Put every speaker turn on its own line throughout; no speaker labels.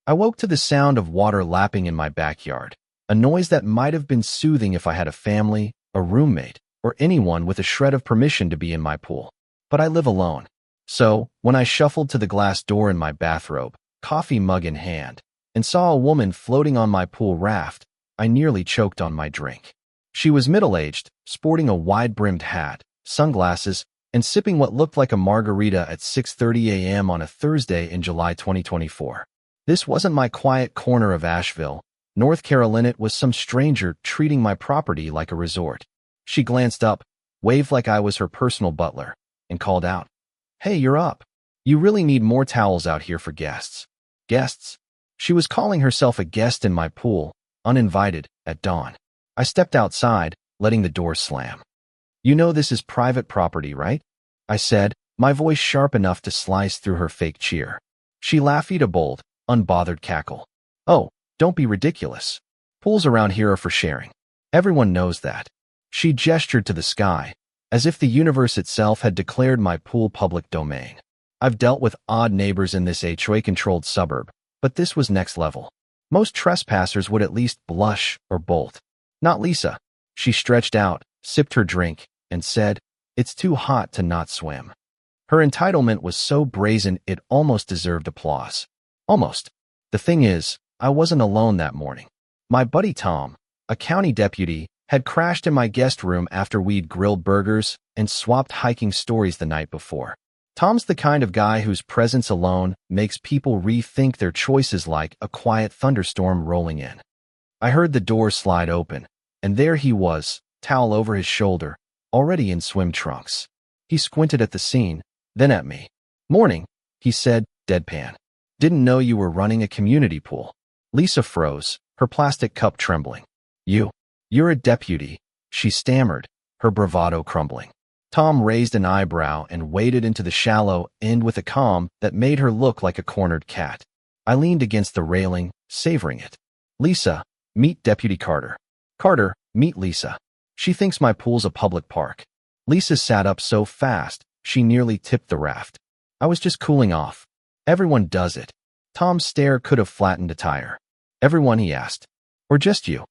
I woke to the sound of water lapping in my backyard, a noise that might have been soothing if I had a family, a roommate, or anyone with a shred of permission to be in my pool. But I live alone. So, when I shuffled to the glass door in my bathrobe, coffee mug in hand, and saw a woman floating on my pool raft, I nearly choked on my drink. She was middle-aged, sporting a wide-brimmed hat, sunglasses, and sipping what looked like a margarita at 6:30 a.m. on a Thursday in July 2024. This wasn't my quiet corner of Asheville, North Carolina. It was some stranger treating my property like a resort. She glanced up, waved like I was her personal butler, and called out, "Hey, you're up. You really need more towels out here for guests." Guests? She was calling herself a guest in my pool, uninvited, at dawn. I stepped outside, letting the door slam. "You know this is private property, right?" I said, my voice sharp enough to slice through her fake cheer. She laughed a bold, unbothered cackle. "Oh, don't be ridiculous. Pools around here are for sharing. Everyone knows that." She gestured to the sky, as if the universe itself had declared my pool public domain. I've dealt with odd neighbors in this HOA-controlled suburb, but this was next level. Most trespassers would at least blush or bolt. Not Lisa. She stretched out, sipped her drink, and said, "It's too hot to not swim." Her entitlement was so brazen it almost deserved applause. Almost. The thing is, I wasn't alone that morning. My buddy Tom, a county deputy, had crashed in my guest room after we'd grilled burgers and swapped hiking stories the night before. Tom's the kind of guy whose presence alone makes people rethink their choices, like a quiet thunderstorm rolling in. I heard the door slide open, and there he was, towel over his shoulder, already in swim trunks. He squinted at the scene, then at me. "Morning," he said, deadpan. "Didn't know you were running a community pool." Lisa froze, her plastic cup trembling. You're a deputy," she stammered, her bravado crumbling. Tom raised an eyebrow and waded into the shallow end with a calm that made her look like a cornered cat. I leaned against the railing, savoring it. "Lisa, meet Deputy Carter. Carter, meet Lisa. She thinks my pool's a public park." Lisa sat up so fast, she nearly tipped the raft. "I was just cooling off. Everyone does it." Tom's stare could have flattened a tire. "Everyone?" he asked. "Or just you?"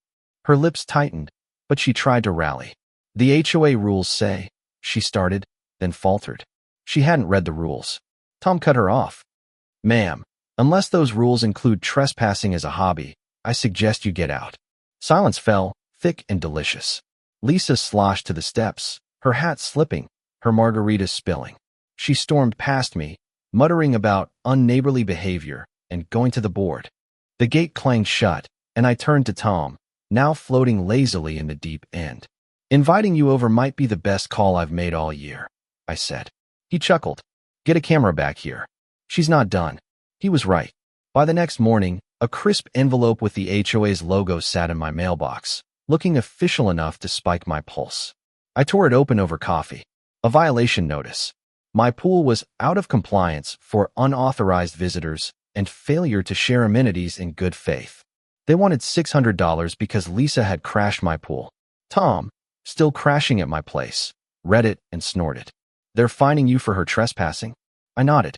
Her lips tightened, but she tried to rally. "The HOA rules say," she started, then faltered. She hadn't read the rules. Tom cut her off. "Ma'am, unless those rules include trespassing as a hobby, I suggest you get out." Silence fell, thick and delicious. Lisa sloshed to the steps, her hat slipping, her margarita spilling. She stormed past me, muttering about unneighborly behavior and going to the board. The gate clanged shut, and I turned to Tom, now floating lazily in the deep end. "Inviting you over might be the best call I've made all year," I said. He chuckled. "Get a camera back here. She's not done." He was right. By the next morning, a crisp envelope with the HOA's logo sat in my mailbox, looking official enough to spike my pulse. I tore it open over coffee. A violation notice. My pool was out of compliance for unauthorized visitors and failure to share amenities in good faith. They wanted $600 because Lisa had crashed my pool. Tom, still crashing at my place, read it and snorted. "They're fining you for her trespassing?" I nodded.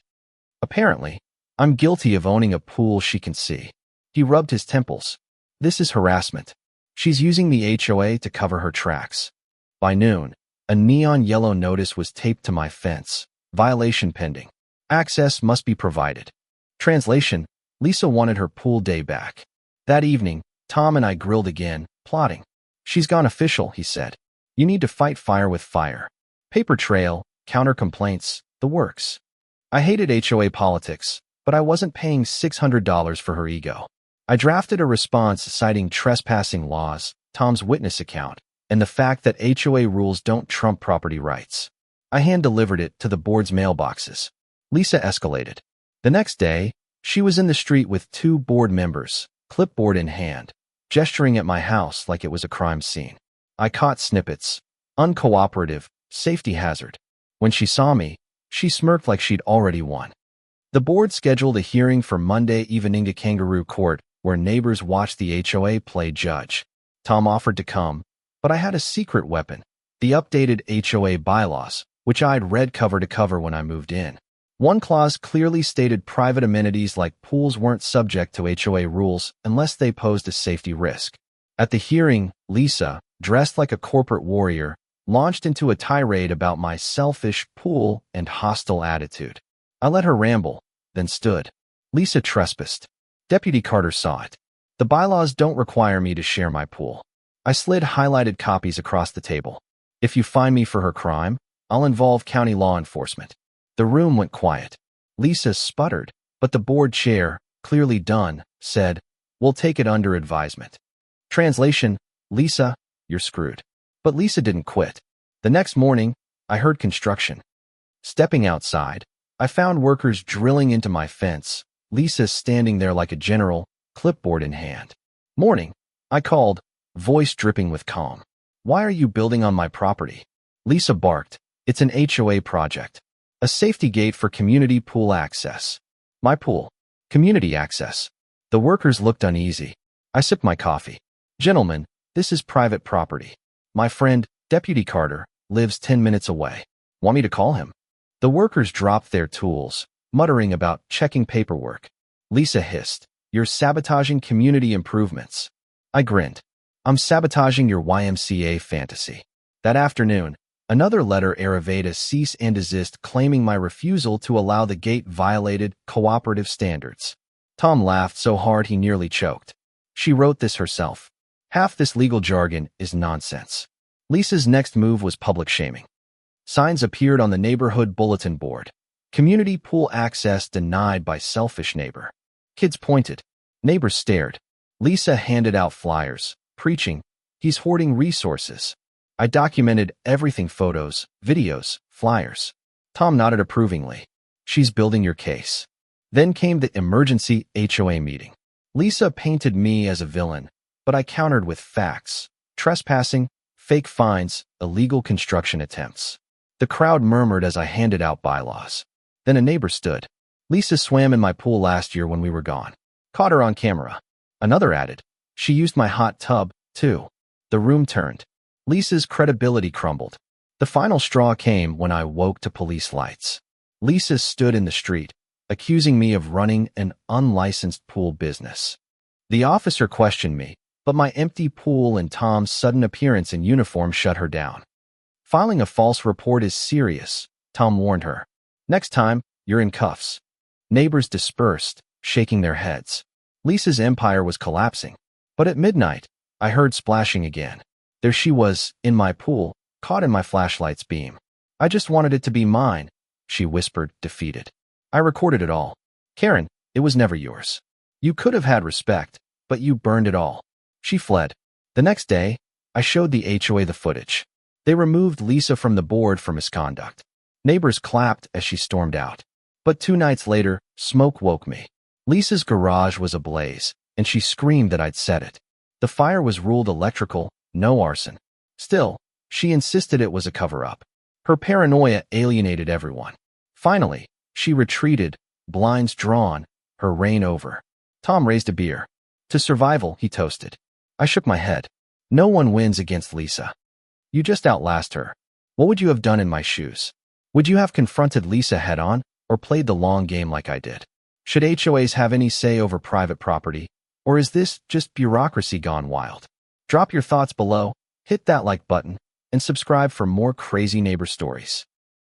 "Apparently, I'm guilty of owning a pool she can see." He rubbed his temples. "This is harassment. She's using the HOA to cover her tracks." By noon, a neon yellow notice was taped to my fence. "Violation pending. Access must be provided." Translation: Lisa wanted her pool day back. That evening, Tom and I grilled again, plotting. "She's gone official," he said. "You need to fight fire with fire. Paper trail, counter complaints, the works." I hated HOA politics, but I wasn't paying $600 for her ego. I drafted a response citing trespassing laws, Tom's witness account, and the fact that HOA rules don't trump property rights. I hand-delivered it to the board's mailboxes. Lisa escalated. The next day, she was in the street with 2 board members, clipboard in hand, gesturing at my house like it was a crime scene. I caught snippets. Uncooperative, safety hazard. When she saw me, she smirked like she'd already won. The board scheduled a hearing for Monday evening to Kangaroo Court, where neighbors watched the HOA play judge. Tom offered to come, but I had a secret weapon, the updated HOA bylaws, which I'd read cover to cover when I moved in. One clause clearly stated private amenities like pools weren't subject to HOA rules unless they posed a safety risk. At the hearing, Lisa, dressed like a corporate warrior, launched into a tirade about my selfish pool and hostile attitude. I let her ramble, then stood. Lisa trespassed. Deputy Carter saw it. The bylaws don't require me to share my pool. I slid highlighted copies across the table. If you find me for her crime, I'll involve county law enforcement. The room went quiet. Lisa sputtered, but the board chair, clearly done, said, "We'll take it under advisement." Translation: Lisa, you're screwed. But Lisa didn't quit. The next morning, I heard construction. Stepping outside, I found workers drilling into my fence, Lisa standing there like a general, clipboard in hand. "Morning," I called, voice dripping with calm. "Why are you building on my property?" Lisa barked, "It's an HOA project. A safety gate for community pool access." My pool. Community access. The workers looked uneasy. I sipped my coffee. "Gentlemen, this is private property. My friend, Deputy Carter, lives 10 minutes away. Want me to call him?" The workers dropped their tools, muttering about checking paperwork. Lisa hissed, "You're sabotaging community improvements." I grinned. "I'm sabotaging your YMCA fantasy." That afternoon, another letter arrived a cease and desist claiming my refusal to allow the gate violated cooperative standards. Tom laughed so hard he nearly choked. "She wrote this herself. Half this legal jargon is nonsense." Lisa's next move was public shaming. Signs appeared on the neighborhood bulletin board. "Community pool access denied by selfish neighbor." Kids pointed. Neighbors stared. Lisa handed out flyers, preaching, "He's hoarding resources." I documented everything: photos, videos, flyers. Tom nodded approvingly. "She's building your case." Then came the emergency HOA meeting. Lisa painted me as a villain, but I countered with facts: trespassing, fake fines, illegal construction attempts. The crowd murmured as I handed out bylaws. Then a neighbor stood. "Lisa swam in my pool last year when we were gone. Caught her on camera." Another added, "She used my hot tub, too." The room turned. Lisa's credibility crumbled. The final straw came when I woke to police lights. Lisa stood in the street, accusing me of running an unlicensed pool business. The officer questioned me, but my empty pool and Tom's sudden appearance in uniform shut her down. "Filing a false report is serious," Tom warned her. "Next time, you're in cuffs." Neighbors dispersed, shaking their heads. Lisa's empire was collapsing. But at midnight, I heard splashing again. There she was, in my pool, caught in my flashlight's beam. "I just wanted it to be mine," she whispered, defeated. "I recorded it all. Karen, it was never yours. You could have had respect, but you burned it all." She fled. The next day, I showed the HOA the footage. They removed Lisa from the board for misconduct. Neighbors clapped as she stormed out. But 2 nights later, smoke woke me. Lisa's garage was ablaze, and she screamed that I'd set it. The fire was ruled electrical, no arson. Still, she insisted it was a cover-up. Her paranoia alienated everyone. Finally, she retreated, blinds drawn, her reign over. Tom raised a beer. To survival, he toasted. I shook my head. No one wins against Lisa. You just outlast her. What would you have done in my shoes? Would you have confronted Lisa head-on, or played the long game like I did? Should HOAs have any say over private property, or is this just bureaucracy gone wild? Drop your thoughts below, hit that like button, and subscribe for more crazy neighbor stories.